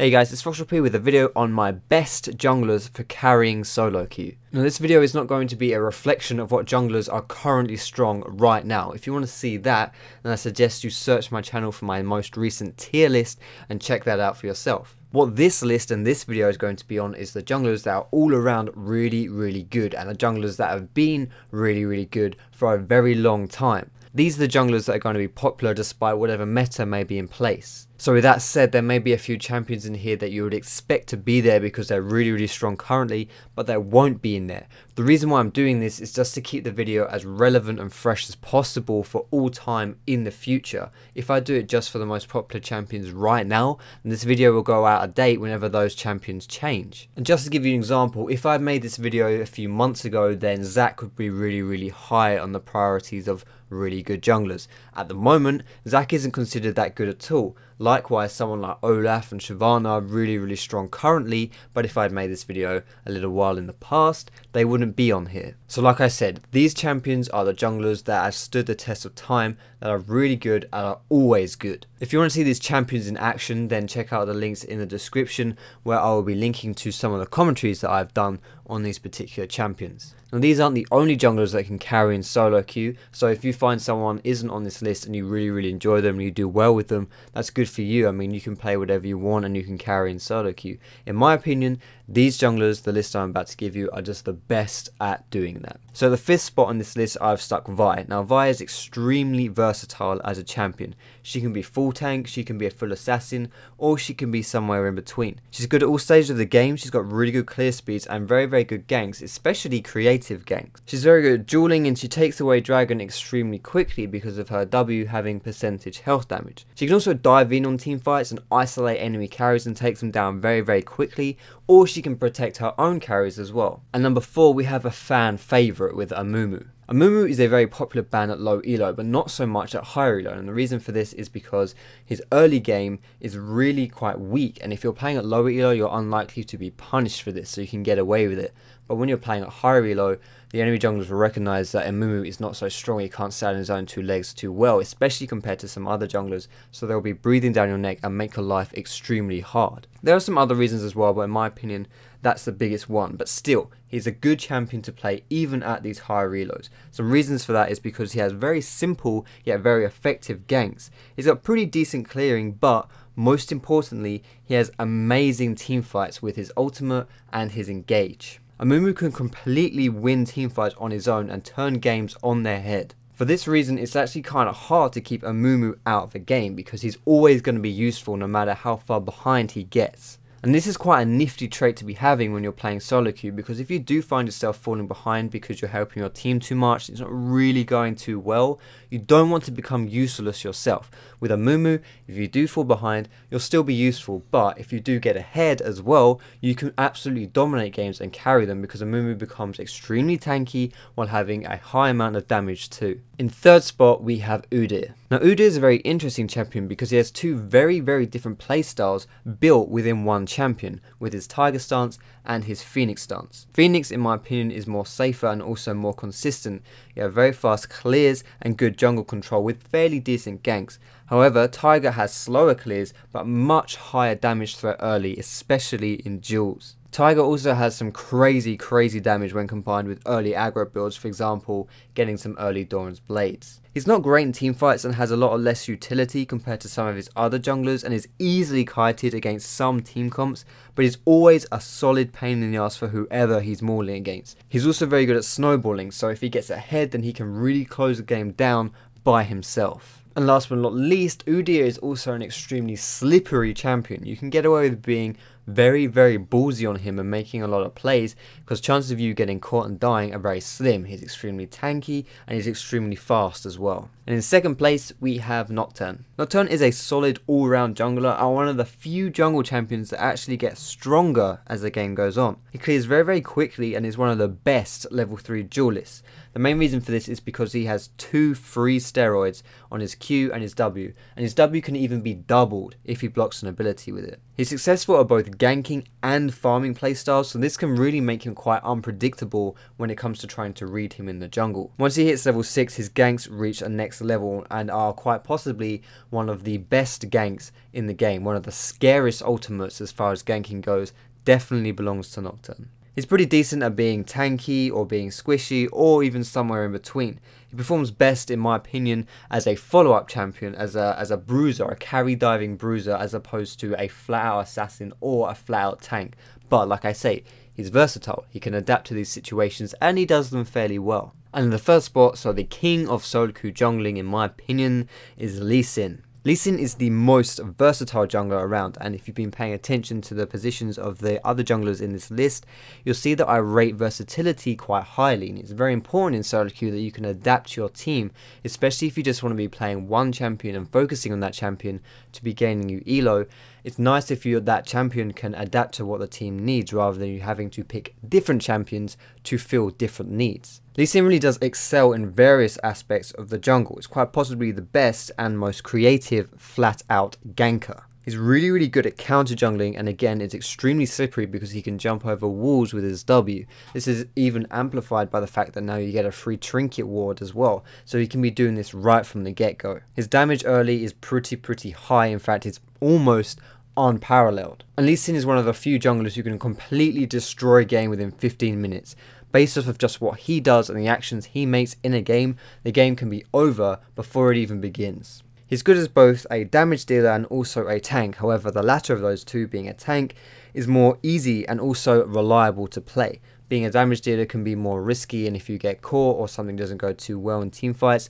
Hey guys, it's Foxdrop here with a video on my best junglers for carrying solo queue. Now this video is not going to be a reflection of what junglers are currently strong right now. If you want to see that, then I suggest you search my channel for my most recent tier list and check that out for yourself. What this list and this video is going to be on is the junglers that are all around really good, and the junglers that have been really good for a very long time. These are the junglers that are going to be popular despite whatever meta may be in place. So with that said, there may be a few champions in here that you would expect to be there because they're really strong currently, but they won't be in there. The reason why I'm doing this is just to keep the video as relevant and fresh as possible for all time in the future. If I do it just for the most popular champions right now, then this video will go out of date whenever those champions change. And just to give you an example, if I made this video a few months ago, then Zac would be really high on the priorities of really good junglers. At the moment, Zac isn't considered that good at all. Likewise, someone like Olaf and Shyvana are really strong currently, but if I'd made this video a little while in the past, they wouldn't be on here. So like I said, these champions are the junglers that have stood the test of time, that are really good and are always good. If you want to see these champions in action, then check out the links in the description where I will be linking to some of the commentaries that I've done on these particular champions. Now these aren't the only junglers that can carry in solo queue, so if you find someone isn't on this list and you really enjoy them and you do well with them, that's good for you. I mean, you can play whatever you want and you can carry in solo queue. In my opinion, these junglers, the list I'm about to give you, are just the best at doing that. So the fifth spot on this list, I've stuck Vi. Now Vi is extremely versatile as a champion. She can be full tank, she can be a full assassin, or she can be somewhere in between. She's good at all stages of the game, she's got really good clear speeds and very good ganks, especially creative ganks. She's very good at dueling and she takes away Dragon extremely quickly because of her W having percentage health damage. She can also dive in on team fights and isolate enemy carries and take them down very quickly, or she can protect her own carries as well. And number 4, we have a fan favourite with Amumu. Amumu is a very popular ban at low elo, but not so much at higher elo, and the reason for this is because his early game is really quite weak, and if you're playing at lower elo, you're unlikely to be punished for this, so you can get away with it. But when you're playing at higher elo, the enemy junglers will recognise that Amumu is not so strong, he can't stand on his own two legs too well, especially compared to some other junglers, so they'll be breathing down your neck and make your life extremely hard. There are some other reasons as well, but in my opinion, that's the biggest one. But still, he's a good champion to play even at these higher reloads. Some reasons for that is because he has very simple yet very effective ganks. He's got pretty decent clearing, but most importantly, he has amazing team fights with his ultimate and his engage. Amumu can completely win teamfights on his own and turn games on their head. For this reason, it's actually kind of hard to keep Amumu out of the game because he's always going to be useful no matter how far behind he gets. And this is quite a nifty trait to be having when you're playing solo queue, because if you do find yourself falling behind because you're helping your team too much, it's not really going too well, you don't want to become useless yourself. With Amumu, if you do fall behind, you'll still be useful, but if you do get ahead as well, you can absolutely dominate games and carry them because Amumu becomes extremely tanky while having a high amount of damage too. In third spot, we have Udyr. Now Udyr is a very interesting champion because he has two very different playstyles built within one champion, with his Tiger stance and his Phoenix stance. Phoenix, in my opinion, is more safer and also more consistent. You have very fast clears and good jungle control with fairly decent ganks. However, Tiger has slower clears but much higher damage threat early, especially in duels. Tiger also has some crazy damage when combined with early aggro builds, for example, getting some early Doran's Blades. He's not great in teamfights and has a lot of less utility compared to some of his other junglers and is easily kited against some team comps, but he's always a solid pain in the ass for whoever he's mauling against. He's also very good at snowballing, so if he gets ahead then he can really close the game down by himself. And last but not least, Udyr is also an extremely slippery champion. You can get away with being very ballsy on him and making a lot of plays because chances of you getting caught and dying are very slim. He's extremely tanky and he's extremely fast as well. And in second place, we have Nocturn. Nocturn is a solid all-round jungler and one of the few jungle champions that actually get stronger as the game goes on. He clears very quickly and is one of the best level 3 duelists. The main reason for this is because he has 2 free steroids on his Q and his W can even be doubled if he blocks an ability with it. He's successful at both ganking and farming playstyles, so this can really make him quite unpredictable when it comes to trying to read him in the jungle. Once he hits level 6, his ganks reach a next level and are quite possibly one of the best ganks in the game. One of the scariest ultimates as far as ganking goes definitely belongs to Nocturn. He's pretty decent at being tanky or being squishy or even somewhere in between. He performs best, in my opinion, as a follow-up champion, as a bruiser, a carry diving bruiser, as opposed to a flat-out assassin or a flat-out tank. But like I say, he's versatile, he can adapt to these situations and he does them fairly well. And in the first spot, so the king of solo queue jungling in my opinion, is Elise. Elise is the most versatile jungler around, and if you've been paying attention to the positions of the other junglers in this list, you'll see that I rate versatility quite highly, and it's very important in solo queue that you can adapt your team, especially if you just want to be playing one champion and focusing on that champion to be gaining you elo. It's nice if that champion can adapt to what the team needs rather than you having to pick different champions to fill different needs. Elise really does excel in various aspects of the jungle. It's quite possibly the best and most creative flat out ganker. He's really good at counter jungling, and again it's extremely slippery because he can jump over walls with his W. This is even amplified by the fact that now you get a free trinket ward as well, so he can be doing this right from the get-go. His damage early is pretty high, in fact it's almost unparalleled. And Elise is one of the few junglers who can completely destroy a game within 15 minutes. Based off of just what he does and the actions he makes in a game, the game can be over before it even begins. He's good as both a damage dealer and also a tank, however the latter of those two, being a tank, is more easy and also reliable to play. Being a damage dealer can be more risky, and if you get caught or something doesn't go too well in teamfights,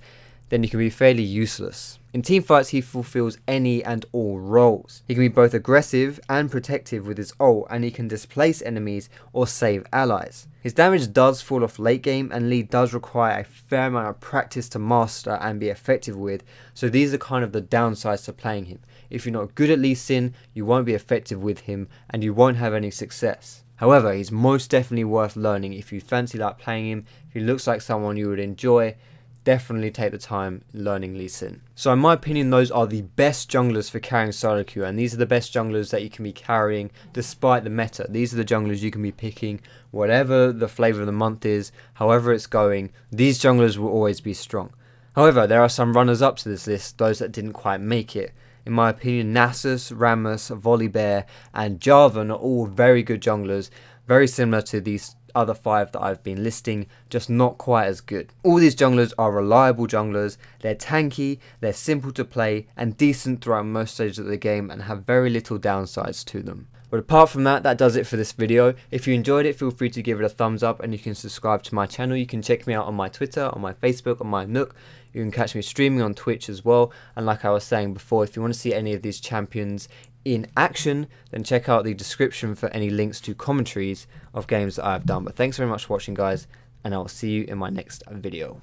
then you can be fairly useless. In teamfights, he fulfills any and all roles. He can be both aggressive and protective with his ult, and he can displace enemies or save allies. His damage does fall off late game, and lead does require a fair amount of practice to master and be effective with, so these are kind of the downsides to playing him. If you're not good at Lee Sin, you won't be effective with him and you won't have any success. However, he's most definitely worth learning if you fancy like playing him. If he looks like someone you would enjoy, definitely take the time learning Lee Sin. So in my opinion, those are the best junglers for carrying solo queue, and these are the best junglers that you can be carrying despite the meta. These are the junglers you can be picking whatever the flavour of the month is, however it's going, these junglers will always be strong. However, there are some runners up to this list, those that didn't quite make it. In my opinion, Nasus, Rammus, Volibear and Jarvan are all very good junglers, very similar to these other 5 that I've been listing, just not quite as good. All these junglers are reliable junglers, they're tanky, they're simple to play and decent throughout most stages of the game and have very little downsides to them. But apart from that, that does it for this video. If you enjoyed it, feel free to give it a thumbs up and you can subscribe to my channel. You can check me out on my Twitter, on my Facebook, on my Nook. You can catch me streaming on Twitch as well. And like I was saying before, if you want to see any of these champions in action, then check out the description for any links to commentaries of games that I've done. But thanks very much for watching, guys, and I'll see you in my next video.